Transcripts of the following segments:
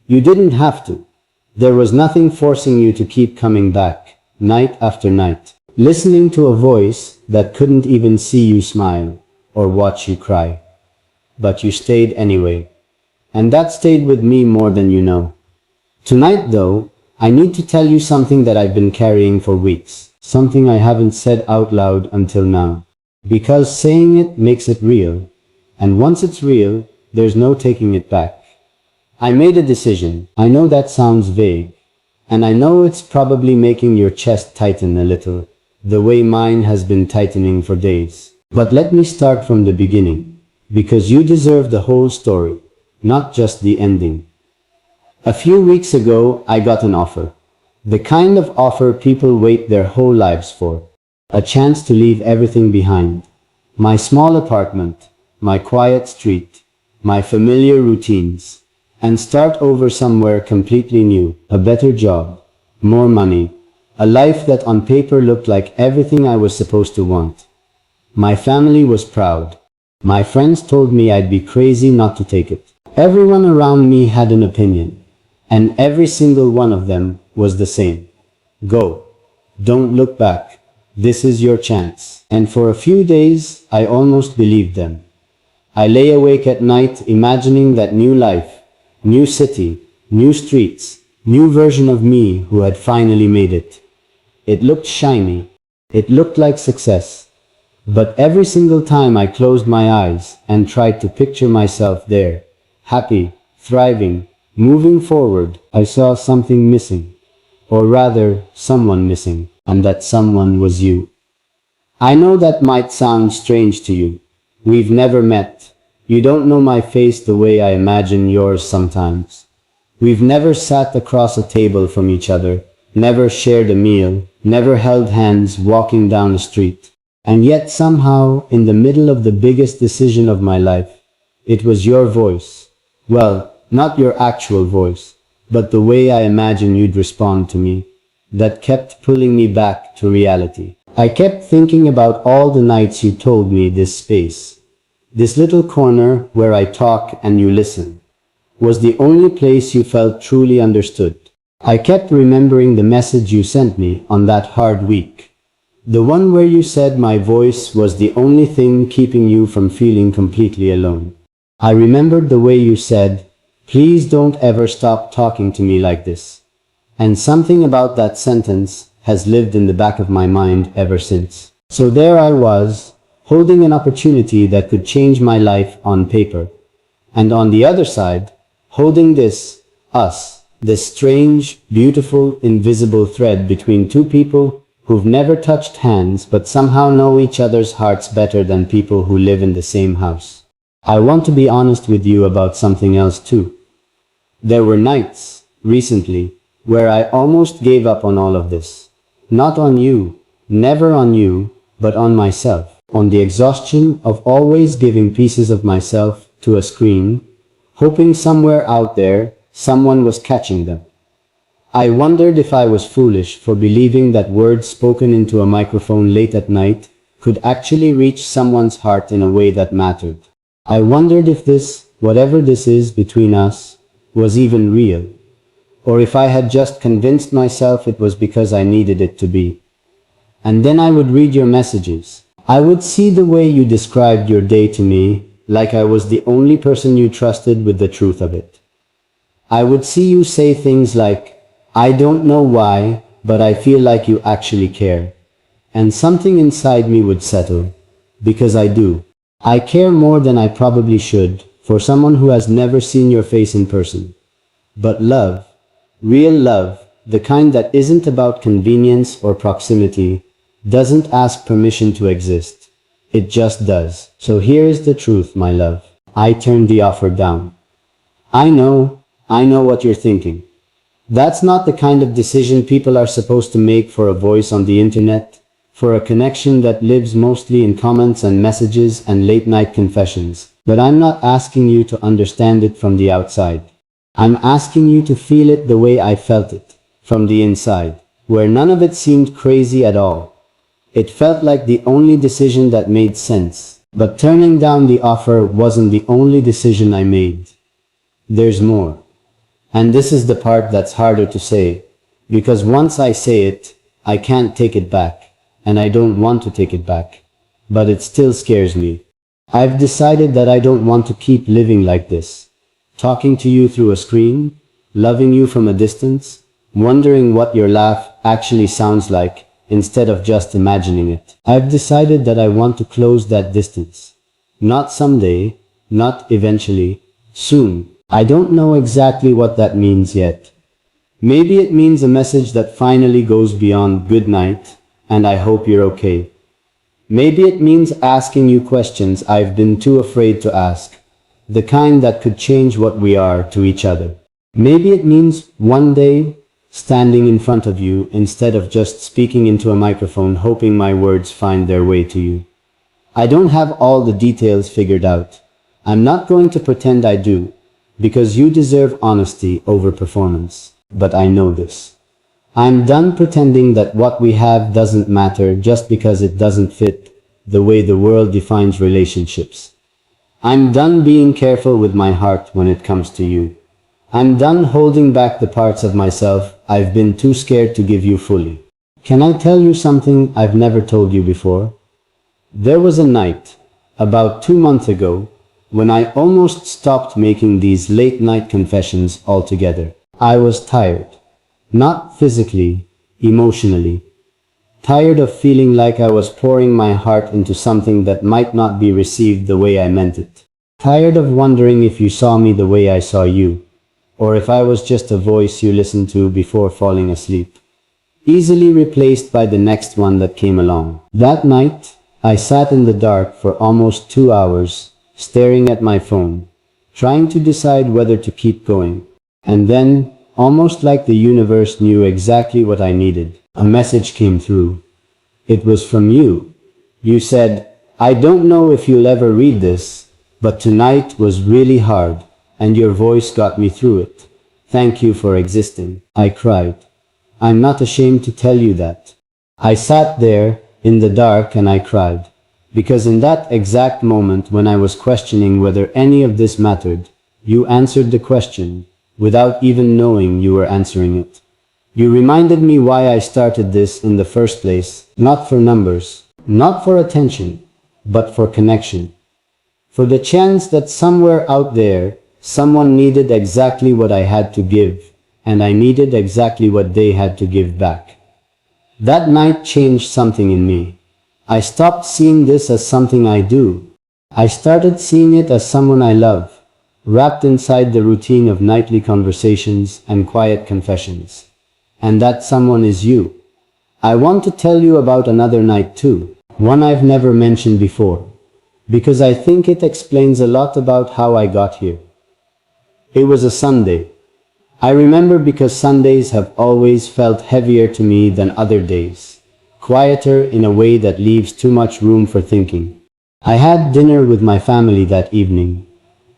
You didn't have to. There was nothing forcing you to keep coming back, night after night, listening to a voice that couldn't even see you smile or watch you cry. But you stayed anyway. And that stayed with me more than you know. Tonight though, I need to tell you something that I've been carrying for weeks. Something I haven't said out loud until now. Because saying it makes it real. And once it's real, there's no taking it back. I made a decision. I know that sounds vague. And I know it's probably making your chest tighten a little, the way mine has been tightening for days. But let me start from the beginning. Because you deserve the whole story, not just the ending. A few weeks ago, I got an offer. The kind of offer people wait their whole lives for. A chance to leave everything behind. My small apartment, my quiet street, my familiar routines, and start over somewhere completely new. A better job, more money, a life that on paper looked like everything I was supposed to want. My family was proud. My friends told me I'd be crazy not to take it. Everyone around me had an opinion. And every single one of them was the same. Go. Don't look back. This is your chance. And for a few days, I almost believed them. I lay awake at night imagining that new life, new city, new streets, new version of me who had finally made it. It looked shiny. It looked like success. But every single time I closed my eyes and tried to picture myself there, happy, thriving, moving forward, I saw something missing. Or rather, someone missing. And that someone was you. I know that might sound strange to you. We've never met. You don't know my face the way I imagine yours sometimes. We've never sat across a table from each other, never shared a meal, never held hands walking down the street. And yet somehow, in the middle of the biggest decision of my life, it was your voice. Well, not your actual voice, but the way I imagine you'd respond to me, that kept pulling me back to reality. I kept thinking about all the nights you told me this space, this little corner where I talk and you listen, was the only place you felt truly understood. I kept remembering the message you sent me on that hard week. The one where you said my voice was the only thing keeping you from feeling completely alone. I remembered the way you said, "Please don't ever stop talking to me like this." And something about that sentence has lived in the back of my mind ever since. So there I was, holding an opportunity that could change my life on paper. And on the other side, holding us, this strange, beautiful, invisible thread between two people who've never touched hands but somehow know each other's hearts better than people who live in the same house. I want to be honest with you about something else too. There were nights, recently, where I almost gave up on all of this. Not on you, never on you, but on myself. On the exhaustion of always giving pieces of myself to a screen, hoping somewhere out there, someone was catching them. I wondered if I was foolish for believing that words spoken into a microphone late at night could actually reach someone's heart in a way that mattered. I wondered if this, whatever this is between us, was even real. Or if I had just convinced myself it was because I needed it to be. And then I would read your messages. I would see the way you described your day to me, like I was the only person you trusted with the truth of it. I would see you say things like, "I don't know why, but I feel like you actually care." And something inside me would settle. Because I do. I care more than I probably should, for someone who has never seen your face in person. But love, real love, the kind that isn't about convenience or proximity, doesn't ask permission to exist. It just does. So here is the truth, my love. I turned the offer down. I know what you're thinking. That's not the kind of decision people are supposed to make for a voice on the internet, for a connection that lives mostly in comments and messages and late-night confessions. But I'm not asking you to understand it from the outside. I'm asking you to feel it the way I felt it, from the inside, where none of it seemed crazy at all. It felt like the only decision that made sense. But turning down the offer wasn't the only decision I made. There's more. And this is the part that's harder to say, because once I say it, I can't take it back, and I don't want to take it back. But it still scares me. I've decided that I don't want to keep living like this. Talking to you through a screen, loving you from a distance, wondering what your laugh actually sounds like, instead of just imagining it. I've decided that I want to close that distance. Not someday, not eventually, soon. I don't know exactly what that means yet. Maybe it means a message that finally goes beyond good night, and I hope you're okay. Maybe it means asking you questions I've been too afraid to ask, the kind that could change what we are to each other. Maybe it means one day standing in front of you instead of just speaking into a microphone hoping my words find their way to you. I don't have all the details figured out. I'm not going to pretend I do, because you deserve honesty over performance. But I know this. I'm done pretending that what we have doesn't matter just because it doesn't fit the way the world defines relationships. I'm done being careful with my heart when it comes to you. I'm done holding back the parts of myself I've been too scared to give you fully. Can I tell you something I've never told you before? There was a night, about 2 months ago, when I almost stopped making these late night confessions altogether. I was tired. Not physically, emotionally. Tired of feeling like I was pouring my heart into something that might not be received the way I meant it. Tired of wondering if you saw me the way I saw you, or if I was just a voice you listened to before falling asleep, easily replaced by the next one that came along. That night, I sat in the dark for almost 2 hours, staring at my phone, trying to decide whether to keep going. And then, almost like the universe knew exactly what I needed, a message came through. It was from you. You said, "I don't know if you'll ever read this, but tonight was really hard, and your voice got me through it. Thank you for existing." I cried. I'm not ashamed to tell you that. I sat there, in the dark, and I cried. Because in that exact moment when I was questioning whether any of this mattered, you answered the question, without even knowing you were answering it. You reminded me why I started this in the first place, not for numbers, not for attention, but for connection. For the chance that somewhere out there, someone needed exactly what I had to give, and I needed exactly what they had to give back. That night changed something in me. I stopped seeing this as something I do. I started seeing it as someone I love, wrapped inside the routine of nightly conversations and quiet confessions. And that someone is you. I want to tell you about another night too, one I've never mentioned before, because I think it explains a lot about how I got here. It was a Sunday. I remember because Sundays have always felt heavier to me than other days, quieter in a way that leaves too much room for thinking. I had dinner with my family that evening,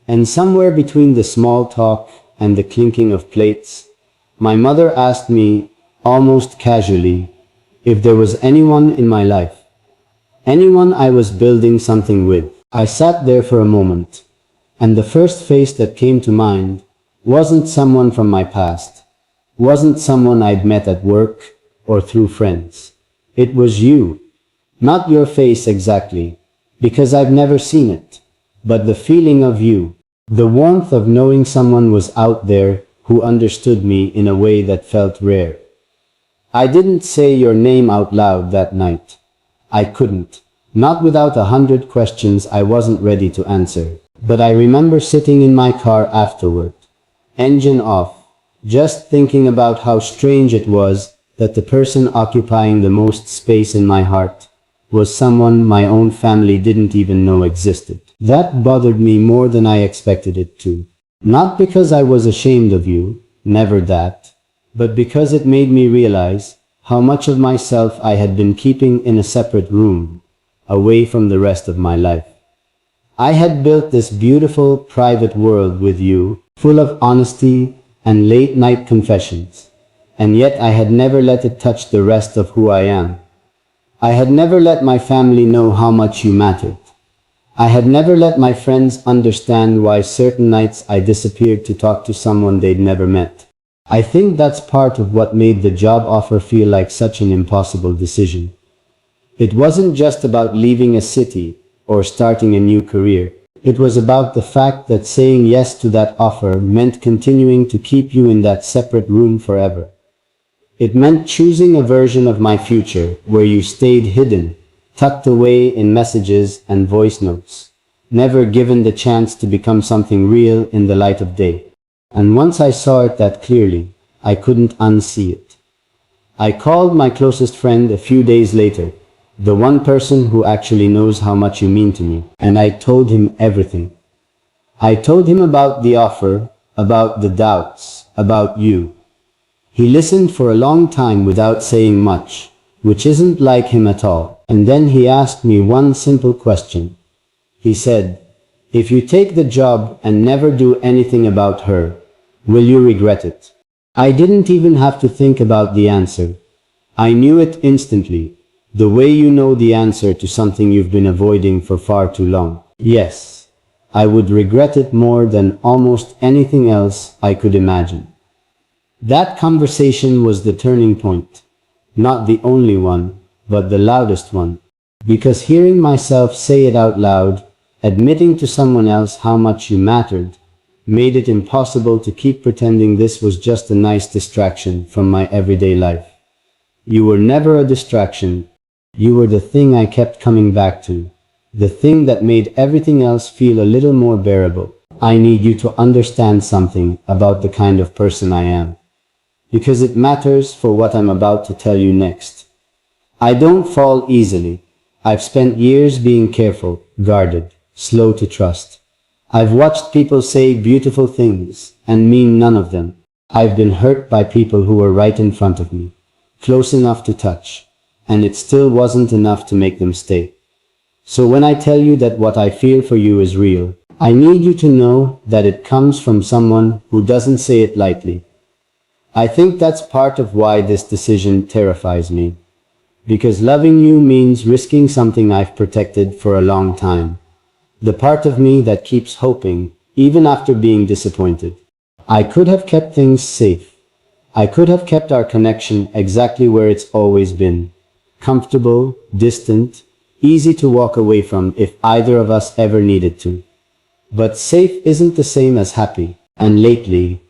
and somewhere between the small talk and the clinking of plates, my mother asked me, almost casually, if there was anyone in my life, anyone I was building something with. I sat there for a moment, and the first face that came to mind wasn't someone from my past, wasn't someone I'd met at work or through friends. It was you. Not your face exactly, because I've never seen it, but the feeling of you, the warmth of knowing someone was out there who understood me in a way that felt rare. I didn't say your name out loud that night. I couldn't, not without 100 questions I wasn't ready to answer. But I remember sitting in my car afterward, engine off, just thinking about how strange it was that the person occupying the most space in my heart was someone my own family didn't even know existed. That bothered me more than I expected it to. Not because I was ashamed of you, never that, but because it made me realize how much of myself I had been keeping in a separate room, away from the rest of my life. I had built this beautiful, private world with you, full of honesty and late-night confessions, and yet I had never let it touch the rest of who I am. I had never let my family know how much you mattered. I had never let my friends understand why certain nights I disappeared to talk to someone they'd never met. I think that's part of what made the job offer feel like such an impossible decision. It wasn't just about leaving a city or starting a new career. It was about the fact that saying yes to that offer meant continuing to keep you in that separate room forever. It meant choosing a version of my future where you stayed hidden, tucked away in messages and voice notes, never given the chance to become something real in the light of day. And once I saw it that clearly, I couldn't unsee it. I called my closest friend a few days later, the one person who actually knows how much you mean to me, and I told him everything. I told him about the offer, about the doubts, about you. He listened for a long time without saying much, which isn't like him at all. And then he asked me one simple question. He said, "If you take the job and never do anything about her, will you regret it?" I didn't even have to think about the answer. I knew it instantly, the way you know the answer to something you've been avoiding for far too long. Yes, I would regret it more than almost anything else I could imagine. That conversation was the turning point. Not the only one, but the loudest one. Because hearing myself say it out loud, admitting to someone else how much you mattered, made it impossible to keep pretending this was just a nice distraction from my everyday life. You were never a distraction. You were the thing I kept coming back to. The thing that made everything else feel a little more bearable. I need you to understand something about the kind of person I am, because it matters for what I'm about to tell you next. I don't fall easily. I've spent years being careful, guarded, slow to trust. I've watched people say beautiful things and mean none of them. I've been hurt by people who were right in front of me, close enough to touch, and it still wasn't enough to make them stay. So when I tell you that what I feel for you is real, I need you to know that it comes from someone who doesn't say it lightly. I think that's part of why this decision terrifies me. Because loving you means risking something I've protected for a long time. The part of me that keeps hoping, even after being disappointed. I could have kept things safe. I could have kept our connection exactly where it's always been. Comfortable, distant, easy to walk away from if either of us ever needed to. But safe isn't the same as happy. And lately,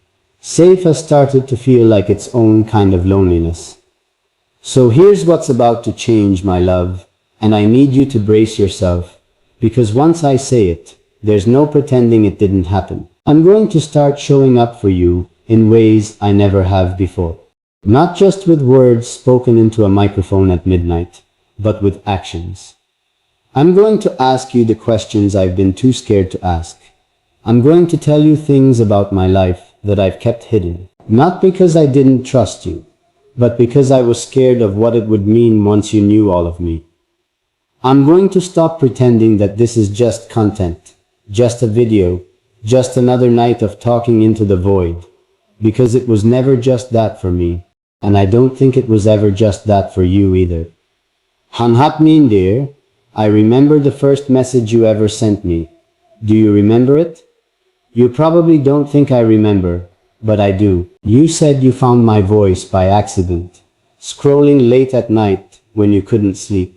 safe has started to feel like its own kind of loneliness. So here's what's about to change, my love, and I need you to brace yourself, because once I say it, there's no pretending it didn't happen. I'm going to start showing up for you in ways I never have before. Not just with words spoken into a microphone at midnight, but with actions. I'm going to ask you the questions I've been too scared to ask. I'm going to tell you things about my life that I've kept hidden. Not because I didn't trust you, but because I was scared of what it would mean once you knew all of me. I'm going to stop pretending that this is just content, just a video, just another night of talking into the void, because it was never just that for me, and I don't think it was ever just that for you either. Hanhatmin dear, I remember the first message you ever sent me. Do you remember it? You probably don't think I remember, but I do. You said you found my voice by accident, scrolling late at night when you couldn't sleep.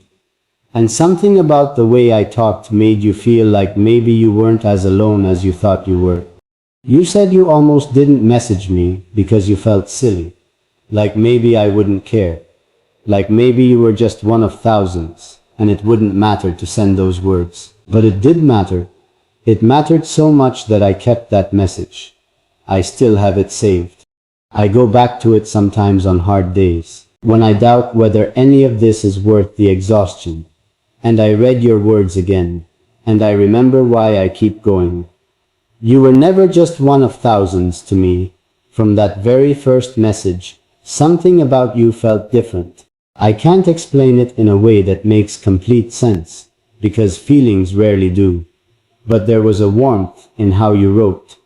And something about the way I talked made you feel like maybe you weren't as alone as you thought you were. You said you almost didn't message me because you felt silly, like maybe I wouldn't care, like maybe you were just one of thousands, and it wouldn't matter to send those words. But it did matter. It mattered so much that I kept that message. I still have it saved. I go back to it sometimes on hard days, when I doubt whether any of this is worth the exhaustion. And I read your words again, and I remember why I keep going. You were never just one of thousands to me. From that very first message, something about you felt different. I can't explain it in a way that makes complete sense, because feelings rarely do. But there was a warmth in how you wrote,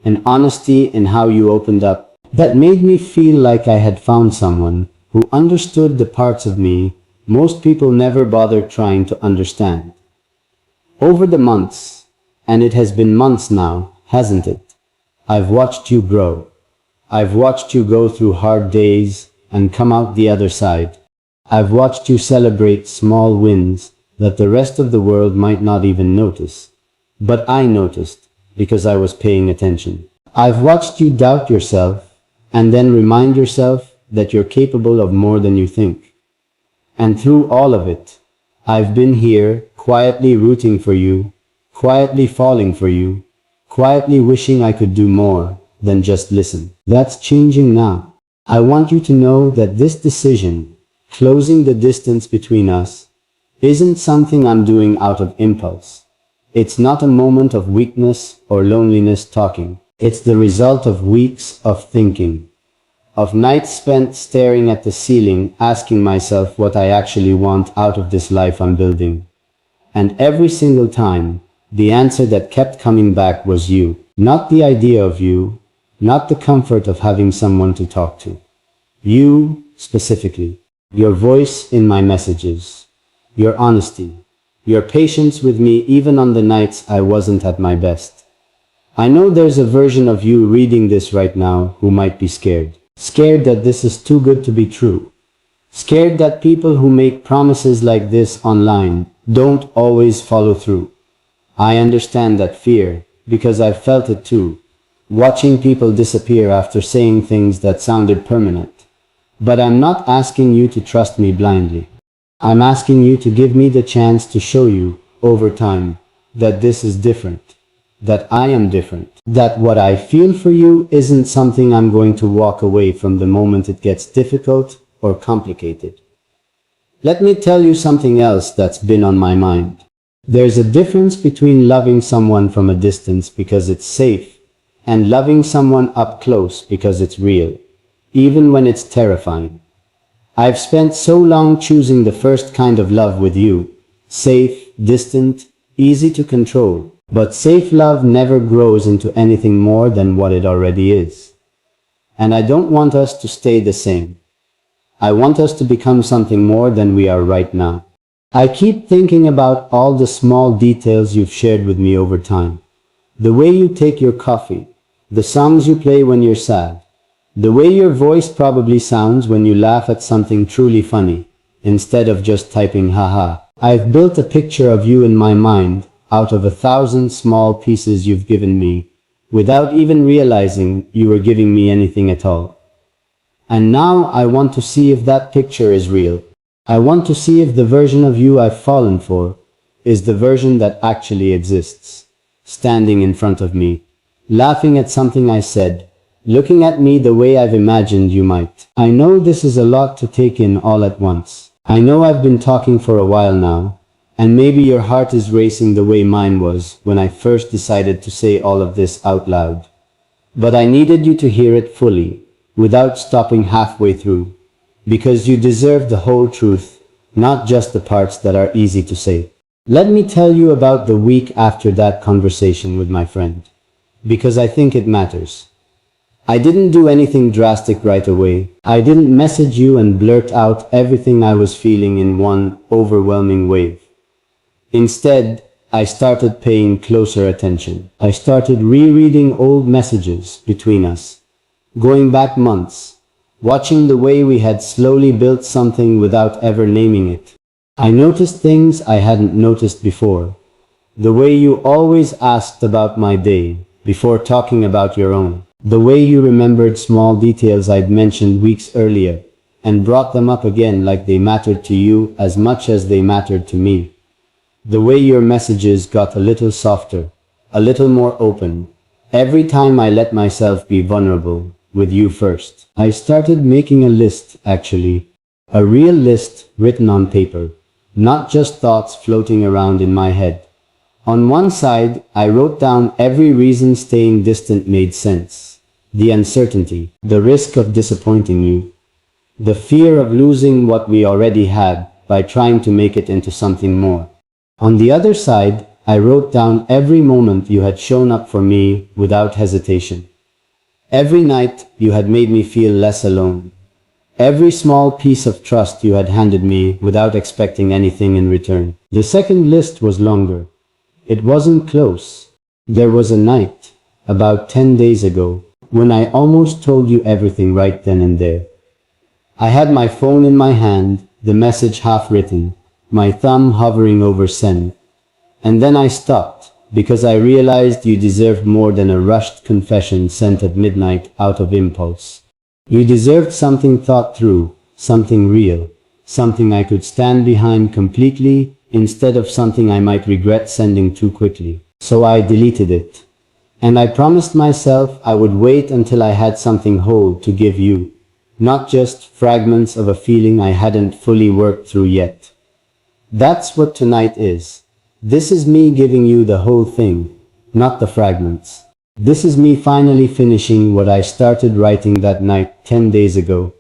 an honesty in how you opened up, that made me feel like I had found someone who understood the parts of me most people never bothered trying to understand. Over the months, and it has been months now, hasn't it? I've watched you grow. I've watched you go through hard days and come out the other side. I've watched you celebrate small wins that the rest of the world might not even notice. But I noticed, because I was paying attention. I've watched you doubt yourself, and then remind yourself that you're capable of more than you think. And through all of it, I've been here, quietly rooting for you, quietly falling for you, quietly wishing I could do more than just listen. That's changing now. I want you to know that this decision, closing the distance between us, isn't something I'm doing out of impulse. It's not a moment of weakness or loneliness talking. It's the result of weeks of thinking, of nights spent staring at the ceiling, asking myself what I actually want out of this life I'm building. And every single time, the answer that kept coming back was you. Not the idea of you, not the comfort of having someone to talk to. You, specifically. Your voice in my messages. Your honesty. Your patience with me even on the nights I wasn't at my best. I know there's a version of you reading this right now who might be scared. Scared that this is too good to be true. Scared that people who make promises like this online don't always follow through. I understand that fear, because I've felt it too. Watching people disappear after saying things that sounded permanent. But I'm not asking you to trust me blindly. I'm asking you to give me the chance to show you, over time, that this is different. That I am different. That what I feel for you isn't something I'm going to walk away from the moment it gets difficult or complicated. Let me tell you something else that's been on my mind. There's a difference between loving someone from a distance because it's safe, and loving someone up close because it's real, even when it's terrifying. I've spent so long choosing the first kind of love with you, safe, distant, easy to control, but safe love never grows into anything more than what it already is. And I don't want us to stay the same. I want us to become something more than we are right now. I keep thinking about all the small details you've shared with me over time. The way you take your coffee, the songs you play when you're sad, the way your voice probably sounds when you laugh at something truly funny, instead of just typing haha. I've built a picture of you in my mind out of 1,000 small pieces you've given me, without even realizing you were giving me anything at all. And now I want to see if that picture is real. I want to see if the version of you I've fallen for is the version that actually exists, standing in front of me, laughing at something I said, looking at me the way I've imagined you might. I know this is a lot to take in all at once. I know I've been talking for a while now, and maybe your heart is racing the way mine was when I first decided to say all of this out loud. But I needed you to hear it fully, without stopping halfway through. Because you deserve the whole truth, not just the parts that are easy to say. Let me tell you about the week after that conversation with my friend, because I think it matters. I didn't do anything drastic right away. I didn't message you and blurt out everything I was feeling in one overwhelming wave. Instead, I started paying closer attention. I started rereading old messages between us, going back months, watching the way we had slowly built something without ever naming it. I noticed things I hadn't noticed before. The way you always asked about my day before talking about your own. The way you remembered small details I'd mentioned weeks earlier and brought them up again like they mattered to you as much as they mattered to me. The way your messages got a little softer, a little more open, every time I let myself be vulnerable with you first. I started making a list, actually. A real list written on paper, not just thoughts floating around in my head. On one side, I wrote down every reason staying distant made sense. The uncertainty, the risk of disappointing you, the fear of losing what we already had by trying to make it into something more. On the other side, I wrote down every moment you had shown up for me without hesitation. Every night you had made me feel less alone. Every small piece of trust you had handed me without expecting anything in return. The second list was longer. It wasn't close. There was a night, about 10 days ago, when I almost told you everything right then and there. I had my phone in my hand, the message half written, my thumb hovering over send. And then I stopped, because I realized you deserved more than a rushed confession sent at midnight out of impulse. You deserved something thought through, something real, something I could stand behind completely, instead of something I might regret sending too quickly. So I deleted it. And I promised myself I would wait until I had something whole to give you, not just fragments of a feeling I hadn't fully worked through yet. That's what tonight is. This is me giving you the whole thing, not the fragments. This is me finally finishing what I started writing that night 10 days ago,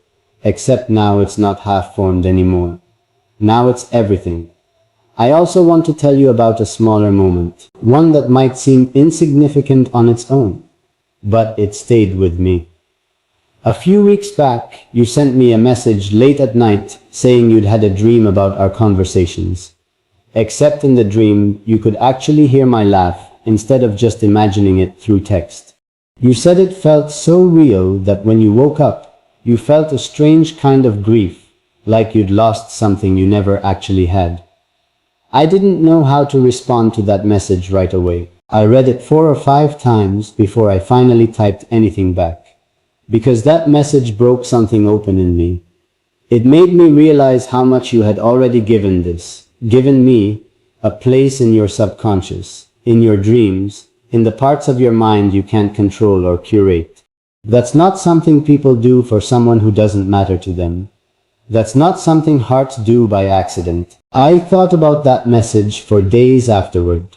except now it's not half-formed anymore. Now it's everything. I also want to tell you about a smaller moment, one that might seem insignificant on its own, but it stayed with me. A few weeks back, you sent me a message late at night saying you'd had a dream about our conversations. Except in the dream, you could actually hear my laugh instead of just imagining it through text. You said it felt so real that when you woke up, you felt a strange kind of grief, like you'd lost something you never actually had. I didn't know how to respond to that message right away. I read it 4 or 5 times before I finally typed anything back. Because that message broke something open in me. It made me realize how much you had already given me, a place in your subconscious, in your dreams, in the parts of your mind you can't control or curate. That's not something people do for someone who doesn't matter to them. That's not something hearts do by accident. I thought about that message for days afterward.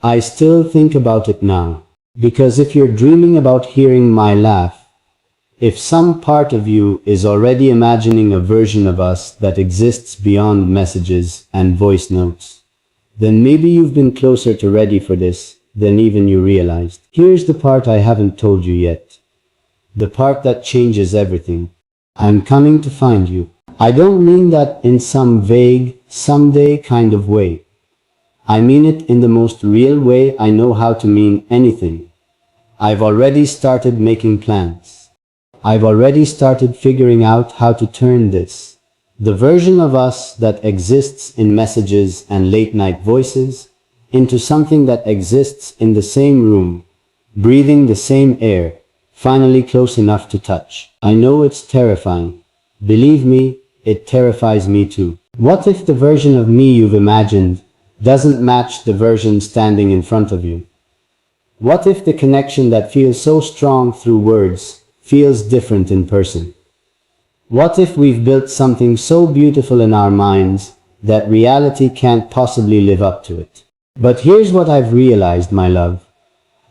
I still think about it now. Because if you're dreaming about hearing my laugh, if some part of you is already imagining a version of us that exists beyond messages and voice notes, then maybe you've been closer to ready for this than even you realized. Here's the part I haven't told you yet. The part that changes everything. I'm coming to find you. I don't mean that in some vague, someday kind of way. I mean it in the most real way I know how to mean anything. I've already started making plans. I've already started figuring out how to turn this, the version of us that exists in messages and late-night voices, into something that exists in the same room, breathing the same air, finally close enough to touch. I know it's terrifying. Believe me, it terrifies me too. What if the version of me you've imagined doesn't match the version standing in front of you? What if the connection that feels so strong through words feels different in person? What if we've built something so beautiful in our minds that reality can't possibly live up to it? But here's what I've realized, my love.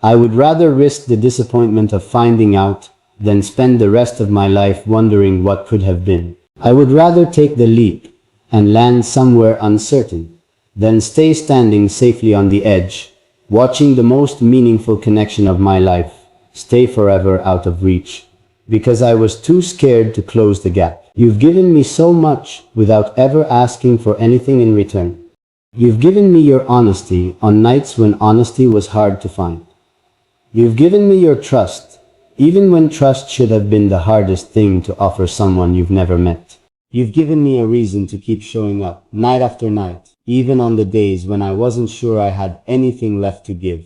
I would rather risk the disappointment of finding out than spend the rest of my life wondering what could have been. I would rather take the leap and land somewhere uncertain than stay standing safely on the edge, watching the most meaningful connection of my life stay forever out of reach, because I was too scared to close the gap. You've given me so much without ever asking for anything in return. You've given me your honesty on nights when honesty was hard to find. You've given me your trust, even when trust should have been the hardest thing to offer someone you've never met. You've given me a reason to keep showing up, night after night, even on the days when I wasn't sure I had anything left to give.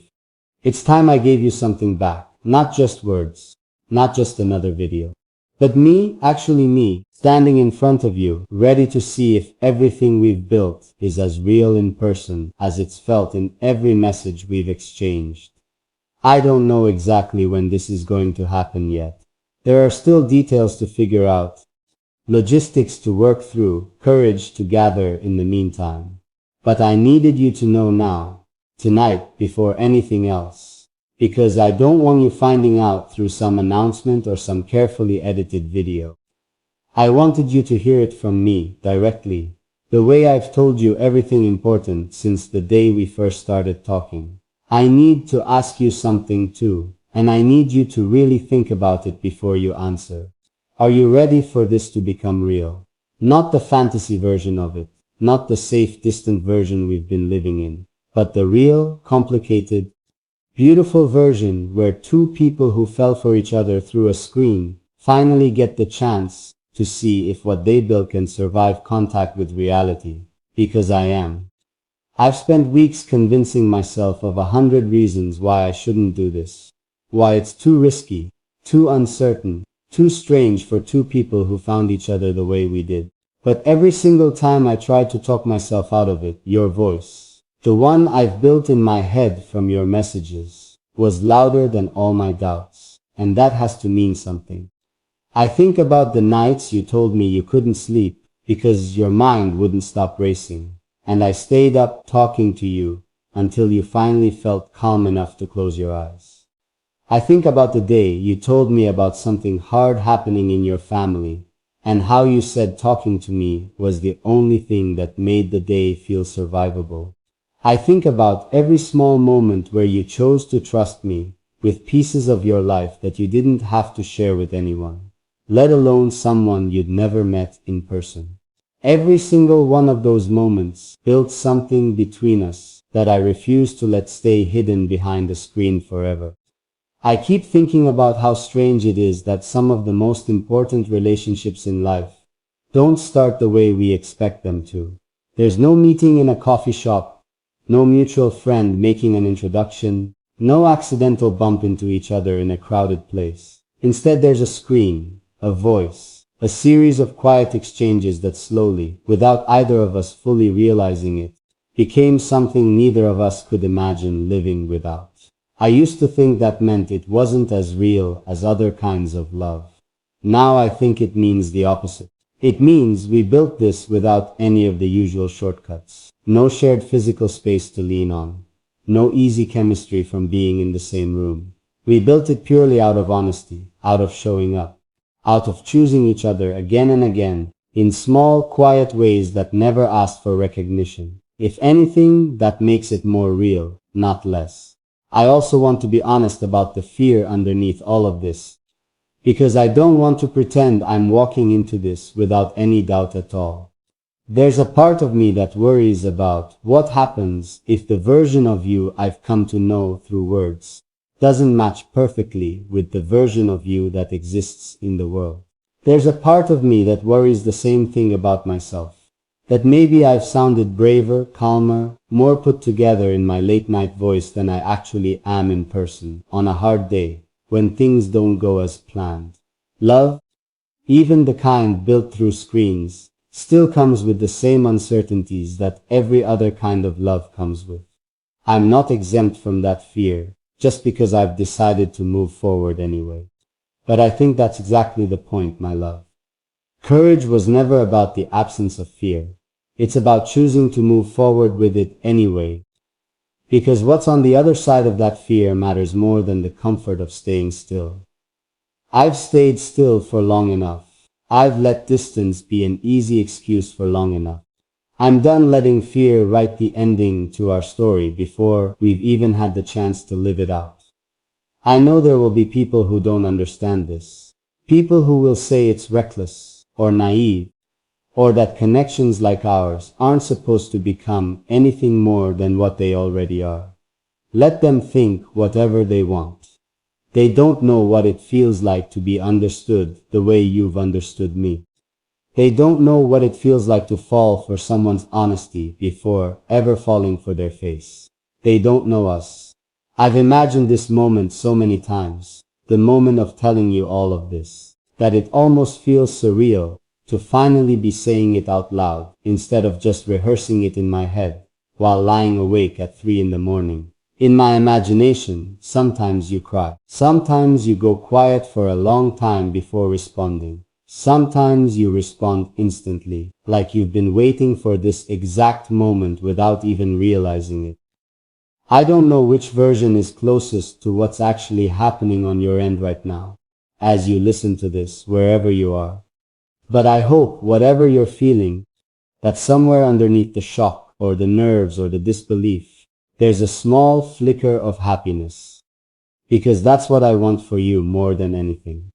It's time I gave you something back, not just words, not just another video, but me, actually me, standing in front of you, ready to see if everything we've built is as real in person as it's felt in every message we've exchanged. I don't know exactly when this is going to happen yet. There are still details to figure out, logistics to work through, courage to gather in the meantime. But I needed you to know now, tonight, before anything else, because I don't want you finding out through some announcement or some carefully edited video. I wanted you to hear it from me, directly, the way I've told you everything important since the day we first started talking. I need to ask you something too, and I need you to really think about it before you answer. Are you ready for this to become real? Not the fantasy version of it, not the safe, distant version we've been living in, but the real, complicated, beautiful version where two people who fell for each other through a screen finally get the chance to see if what they built can survive contact with reality. Because I am. I've spent weeks convincing myself of 100 reasons why I shouldn't do this. Why it's too risky, too uncertain, too strange for two people who found each other the way we did. But every single time I tried to talk myself out of it, your voice, the one I've built in my head from your messages, was louder than all my doubts. And that has to mean something. I think about the nights you told me you couldn't sleep because your mind wouldn't stop racing. And I stayed up talking to you until you finally felt calm enough to close your eyes. I think about the day you told me about something hard happening in your family and how you said talking to me was the only thing that made the day feel survivable. I think about every small moment where you chose to trust me with pieces of your life that you didn't have to share with anyone, let alone someone you'd never met in person. Every single one of those moments built something between us that I refuse to let stay hidden behind a screen forever. I keep thinking about how strange it is that some of the most important relationships in life don't start the way we expect them to. There's no meeting in a coffee shop, no mutual friend making an introduction, no accidental bump into each other in a crowded place. Instead, there's a screen, a voice, a series of quiet exchanges that slowly, without either of us fully realizing it, became something neither of us could imagine living without. I used to think that meant it wasn't as real as other kinds of love. Now I think it means the opposite. It means we built this without any of the usual shortcuts. No shared physical space to lean on. No easy chemistry from being in the same room. We built it purely out of honesty, out of showing up, out of choosing each other again and again, in small, quiet ways that never asked for recognition. If anything, that makes it more real, not less. I also want to be honest about the fear underneath all of this, because I don't want to pretend I'm walking into this without any doubt at all. There's a part of me that worries about what happens if the version of you I've come to know through words doesn't match perfectly with the version of you that exists in the world. There's a part of me that worries the same thing about myself. That maybe I've sounded braver, calmer, more put together in my late night voice than I actually am in person, on a hard day, when things don't go as planned. Love, even the kind built through screens, still comes with the same uncertainties that every other kind of love comes with. I'm not exempt from that fear, just because I've decided to move forward anyway. But I think that's exactly the point, my love. Courage was never about the absence of fear. It's about choosing to move forward with it anyway. Because what's on the other side of that fear matters more than the comfort of staying still. I've stayed still for long enough. I've let distance be an easy excuse for long enough. I'm done letting fear write the ending to our story before we've even had the chance to live it out. I know there will be people who don't understand this. People who will say it's reckless or naive, or that connections like ours aren't supposed to become anything more than what they already are. Let them think whatever they want. They don't know what it feels like to be understood the way you've understood me. They don't know what it feels like to fall for someone's honesty before ever falling for their face. They don't know us. I've imagined this moment so many times, the moment of telling you all of this, that it almost feels surreal to finally be saying it out loud instead of just rehearsing it in my head while lying awake at 3 in the morning. In my imagination, sometimes you cry. Sometimes you go quiet for a long time before responding. Sometimes you respond instantly, like you've been waiting for this exact moment without even realizing it. I don't know which version is closest to what's actually happening on your end right now, as you listen to this, wherever you are. But I hope, whatever you're feeling, that somewhere underneath the shock or the nerves or the disbelief, there's a small flicker of happiness. Because that's what I want for you more than anything.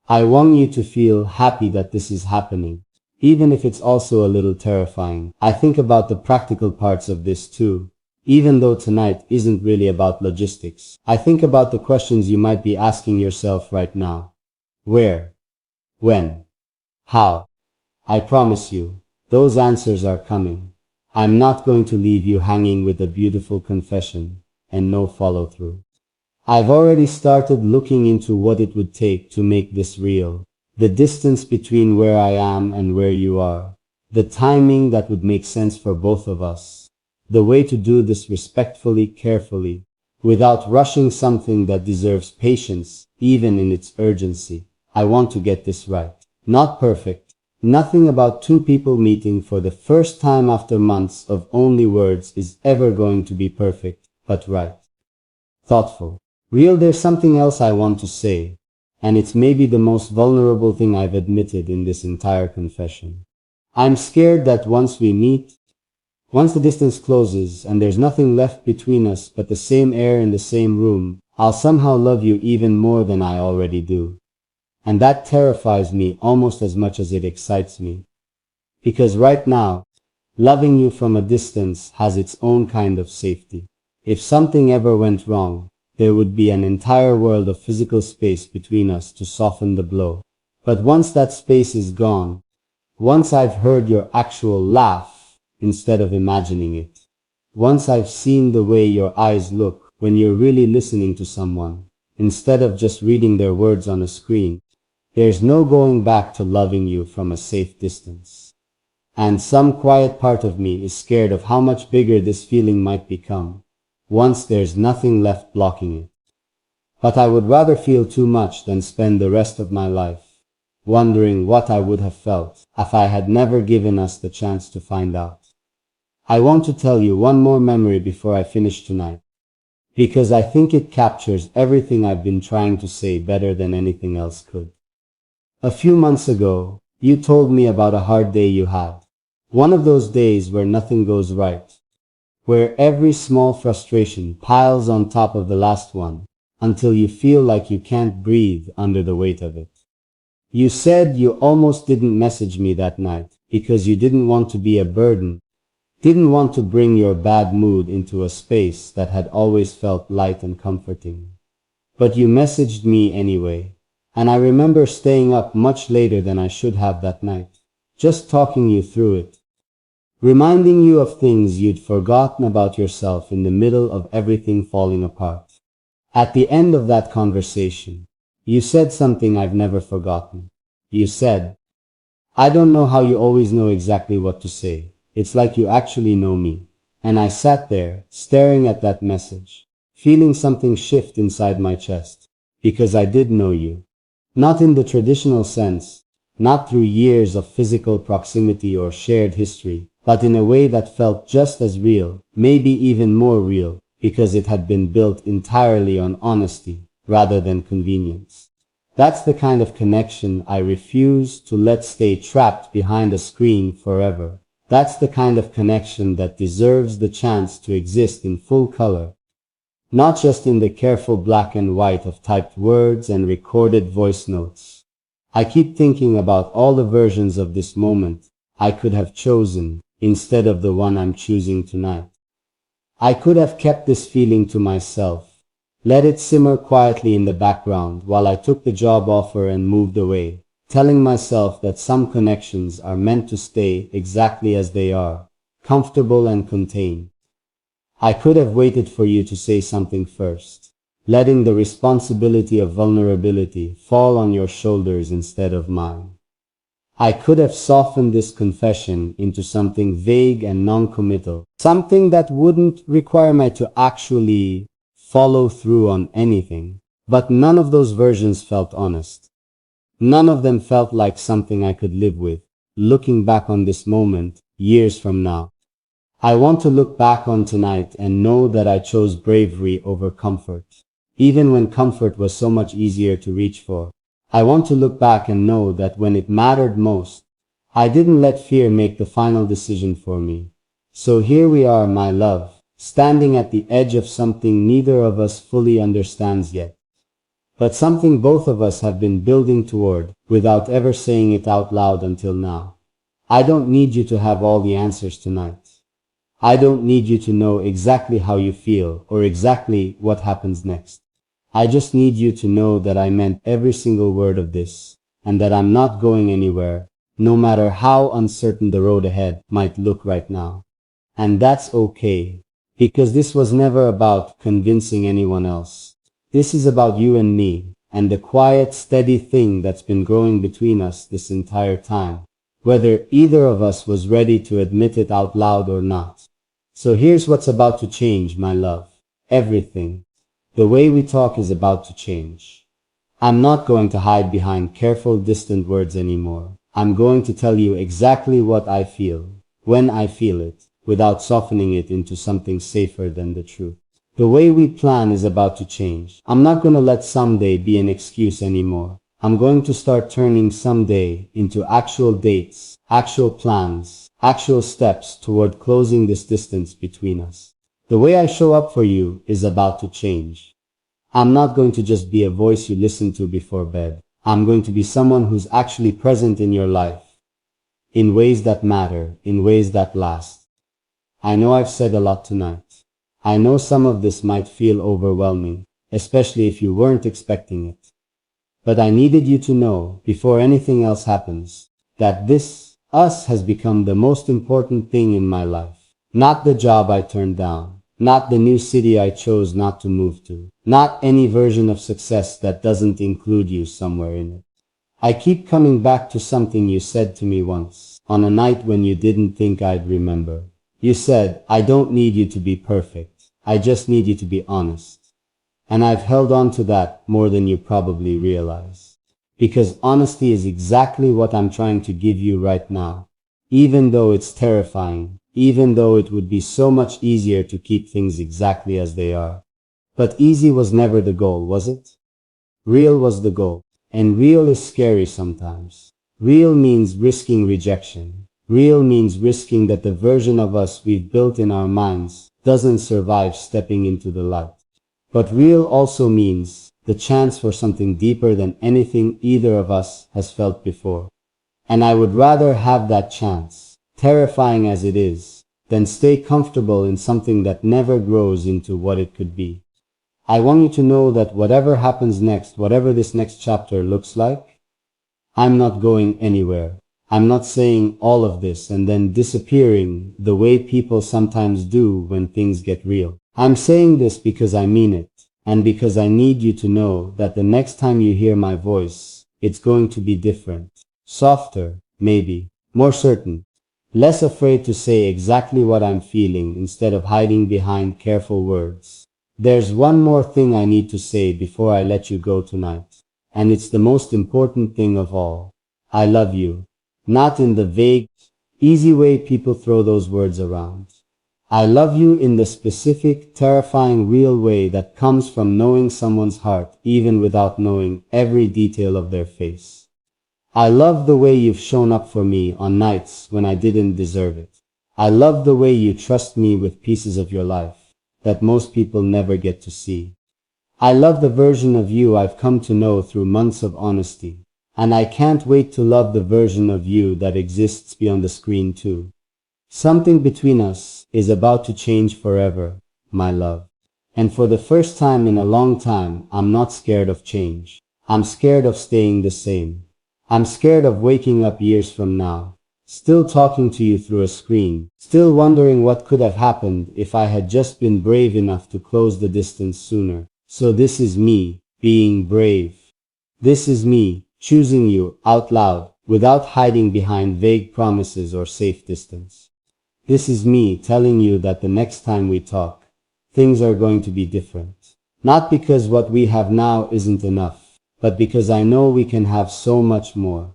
I want you to feel happy that this is happening, even if it's also a little terrifying. I think about the practical parts of this too. Even though tonight isn't really about logistics, I think about the questions you might be asking yourself right now. Where? When? How? I promise you, those answers are coming. I'm not going to leave you hanging with a beautiful confession and no follow-through. I've already started looking into what it would take to make this real. The distance between where I am and where you are. The timing that would make sense for both of us. The way to do this respectfully, carefully, without rushing something that deserves patience, even in its urgency. I want to get this right. Not perfect. Nothing about two people meeting for the first time after months of only words is ever going to be perfect, but right. Thoughtful. Real. There's something else I want to say, and it's maybe the most vulnerable thing I've admitted in this entire confession. I'm scared that once we meet, once the distance closes and there's nothing left between us but the same air in the same room, I'll somehow love you even more than I already do. And that terrifies me almost as much as it excites me. Because right now, loving you from a distance has its own kind of safety. If something ever went wrong, there would be an entire world of physical space between us to soften the blow. But once that space is gone, once I've heard your actual laugh instead of imagining it, once I've seen the way your eyes look when you're really listening to someone, instead of just reading their words on a screen, there's no going back to loving you from a safe distance. And some quiet part of me is scared of how much bigger this feeling might become, once there's nothing left blocking it. But I would rather feel too much than spend the rest of my life wondering what I would have felt if I had never given us the chance to find out. I want to tell you one more memory before I finish tonight, because I think it captures everything I've been trying to say better than anything else could. A few months ago, you told me about a hard day you had. One of those days where nothing goes right, where every small frustration piles on top of the last one until you feel like you can't breathe under the weight of it. You said you almost didn't message me that night because you didn't want to be a burden, didn't want to bring your bad mood into a space that had always felt light and comforting. But you messaged me anyway, and I remember staying up much later than I should have that night, just talking you through it, reminding you of things you'd forgotten about yourself in the middle of everything falling apart. At the end of that conversation, you said something I've never forgotten. You said, "I don't know how you always know exactly what to say. It's like you actually know me." And I sat there, staring at that message, feeling something shift inside my chest, because I did know you. Not in the traditional sense, not through years of physical proximity or shared history, but in a way that felt just as real, maybe even more real, because it had been built entirely on honesty rather than convenience. That's the kind of connection I refuse to let stay trapped behind a screen forever. That's the kind of connection that deserves the chance to exist in full color, not just in the careful black and white of typed words and recorded voice notes. I keep thinking about all the versions of this moment I could have chosen instead of the one I'm choosing tonight. I could have kept this feeling to myself, let it simmer quietly in the background while I took the job offer and moved away, telling myself that some connections are meant to stay exactly as they are, comfortable and contained. I could have waited for you to say something first, letting the responsibility of vulnerability fall on your shoulders instead of mine. I could have softened this confession into something vague and non-committal, something that wouldn't require me to actually follow through on anything. But none of those versions felt honest. None of them felt like something I could live with, looking back on this moment, years from now. I want to look back on tonight and know that I chose bravery over comfort, even when comfort was so much easier to reach for. I want to look back and know that when it mattered most, I didn't let fear make the final decision for me. So here we are, my love, standing at the edge of something neither of us fully understands yet, but something both of us have been building toward without ever saying it out loud until now. I don't need you to have all the answers tonight. I don't need you to know exactly how you feel or exactly what happens next. I just need you to know that I meant every single word of this, and that I'm not going anywhere, no matter how uncertain the road ahead might look right now. And that's okay, because this was never about convincing anyone else. This is about you and me, and the quiet, steady thing that's been growing between us this entire time, whether either of us was ready to admit it out loud or not. So here's what's about to change, my love. Everything. The way we talk is about to change. I'm not going to hide behind careful, distant words anymore. I'm going to tell you exactly what I feel, when I feel it, without softening it into something safer than the truth. The way we plan is about to change. I'm not going to let someday be an excuse anymore. I'm going to start turning someday into actual dates, actual plans, actual steps toward closing this distance between us. The way I show up for you is about to change. I'm not going to just be a voice you listen to before bed. I'm going to be someone who's actually present in your life, in ways that matter, in ways that last. I know I've said a lot tonight. I know some of this might feel overwhelming, especially if you weren't expecting it. But I needed you to know, before anything else happens, that this, us, has become the most important thing in my life. Not the job I turned down, not the new city I chose not to move to, not any version of success that doesn't include you somewhere in it. I keep coming back to something you said to me once, on a night when you didn't think I'd remember. You said, I don't need you to be perfect. I just need you to be honest. And I've held on to that more than you probably realize. Because honesty is exactly what I'm trying to give you right now. Even though it's terrifying, even though it would be so much easier to keep things exactly as they are. But easy was never the goal, was it? Real was the goal. And real is scary sometimes. Real means risking rejection. Real means risking that the version of us we've built in our minds doesn't survive stepping into the light. But real also means the chance for something deeper than anything either of us has felt before. And I would rather have that chance, terrifying as it is, than stay comfortable in something that never grows into what it could be. I want you to know that whatever happens next, whatever this next chapter looks like, I'm not going anywhere. I'm not saying all of this and then disappearing the way people sometimes do when things get real. I'm saying this because I mean it, and because I need you to know that the next time you hear my voice, it's going to be different. Softer, maybe. More certain. Less afraid to say exactly what I'm feeling instead of hiding behind careful words. There's one more thing I need to say before I let you go tonight, and it's the most important thing of all. I love you. Not in the vague, easy way people throw those words around. I love you in the specific, terrifying, real way that comes from knowing someone's heart even without knowing every detail of their face. I love the way you've shown up for me on nights when I didn't deserve it. I love the way you trust me with pieces of your life that most people never get to see. I love the version of you I've come to know through months of honesty. And I can't wait to love the version of you that exists beyond the screen too. Something between us is about to change forever, my love. And for the first time in a long time, I'm not scared of change. I'm scared of staying the same. I'm scared of waking up years from now, still talking to you through a screen, still wondering what could have happened if I had just been brave enough to close the distance sooner. So this is me being brave. This is me choosing you out loud without hiding behind vague promises or safe distance. This is me telling you that the next time we talk, things are going to be different. Not because what we have now isn't enough, but because I know we can have so much more.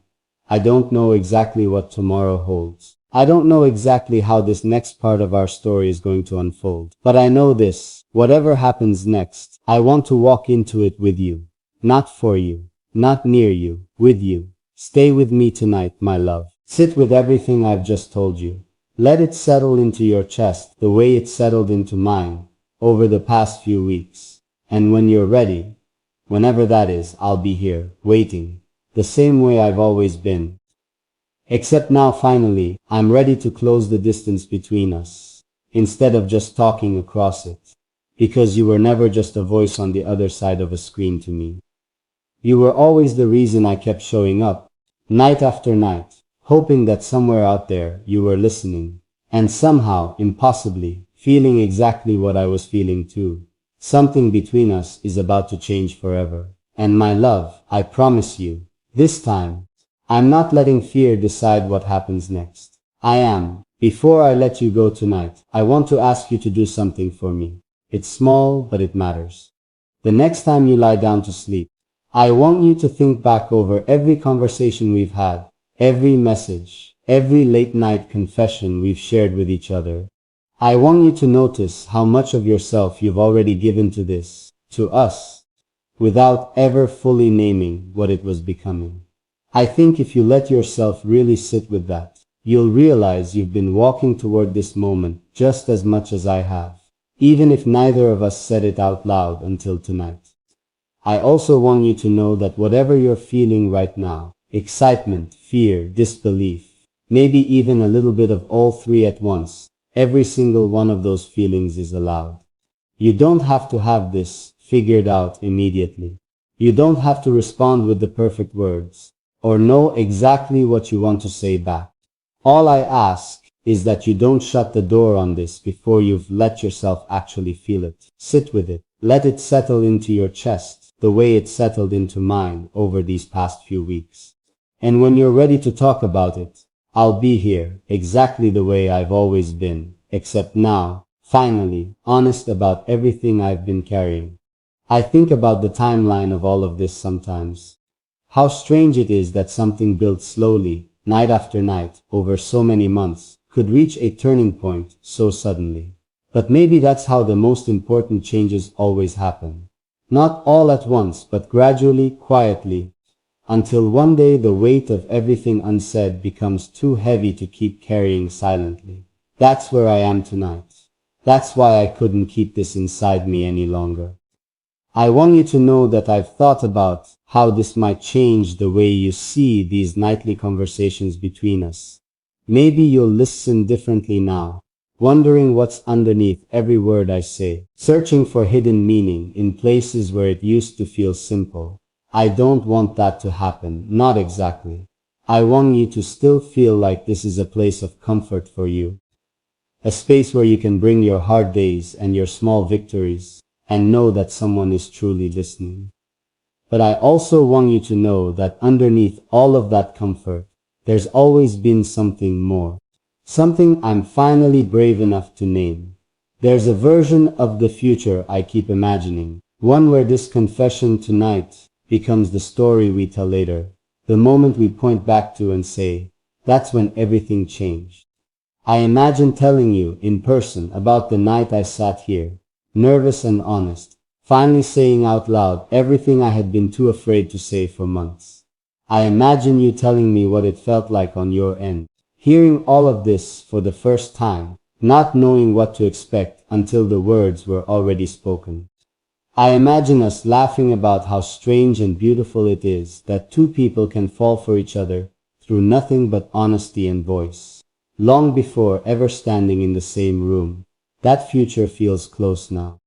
I don't know exactly what tomorrow holds. I don't know exactly how this next part of our story is going to unfold. But I know this, whatever happens next, I want to walk into it with you. Not for you. Not near you, with you. Stay with me tonight, my love. Sit with everything I've just told you. Let it settle into your chest the way it settled into mine over the past few weeks. And when you're ready, whenever that is, I'll be here, waiting, the same way I've always been. Except now finally, I'm ready to close the distance between us. instead of just talking across it. Because you were never just a voice on the other side of a screen to me. You were always the reason I kept showing up, night after night, hoping that somewhere out there you were listening, and somehow, impossibly, feeling exactly what I was feeling too. Something between us is about to change forever. And my love, I promise you, this time, I'm not letting fear decide what happens next. I am. Before I let you go tonight, I want to ask you to do something for me. It's small, but it matters. The next time you lie down to sleep, I want you to think back over every conversation we've had, every message, every late night confession we've shared with each other. I want you to notice how much of yourself you've already given to this, to us, without ever fully naming what it was becoming. I think if you let yourself really sit with that, you'll realize you've been walking toward this moment just as much as I have, even if neither of us said it out loud until tonight. I also want you to know that whatever you're feeling right now, excitement, fear, disbelief, maybe even a little bit of all three at once, every single one of those feelings is allowed. You don't have to have this figured out immediately. You don't have to respond with the perfect words, or know exactly what you want to say back. All I ask is that you don't shut the door on this before you've let yourself actually feel it. Sit with it. Let it settle into your chest, the way it settled into mine over these past few weeks. And when you're ready to talk about it, I'll be here, exactly the way I've always been, except now, finally, honest about everything I've been carrying. I think about the timeline of all of this sometimes. How strange it is that something built slowly, night after night, over so many months, could reach a turning point so suddenly. But maybe that's how the most important changes always happen. Not all at once, but gradually, quietly, until one day the weight of everything unsaid becomes too heavy to keep carrying silently. That's where I am tonight. That's why I couldn't keep this inside me any longer. I want you to know that I've thought about how this might change the way you see these nightly conversations between us. Maybe you'll listen differently now, wondering what's underneath every word I say, searching for hidden meaning in places where it used to feel simple. I don't want that to happen, not exactly. I want you to still feel like this is a place of comfort for you, a space where you can bring your hard days and your small victories, and know that someone is truly listening. But I also want you to know that underneath all of that comfort, there's always been something more. Something I'm finally brave enough to name. There's a version of the future I keep imagining, one where this confession tonight becomes the story we tell later, the moment we point back to and say, that's when everything changed. I imagine telling you in person about the night I sat here, nervous and honest, finally saying out loud everything I had been too afraid to say for months. I imagine you telling me what it felt like on your end, hearing all of this for the first time, not knowing what to expect until the words were already spoken. I imagine us laughing about how strange and beautiful it is that two people can fall for each other through nothing but honesty and voice, long before ever standing in the same room. That future feels close now.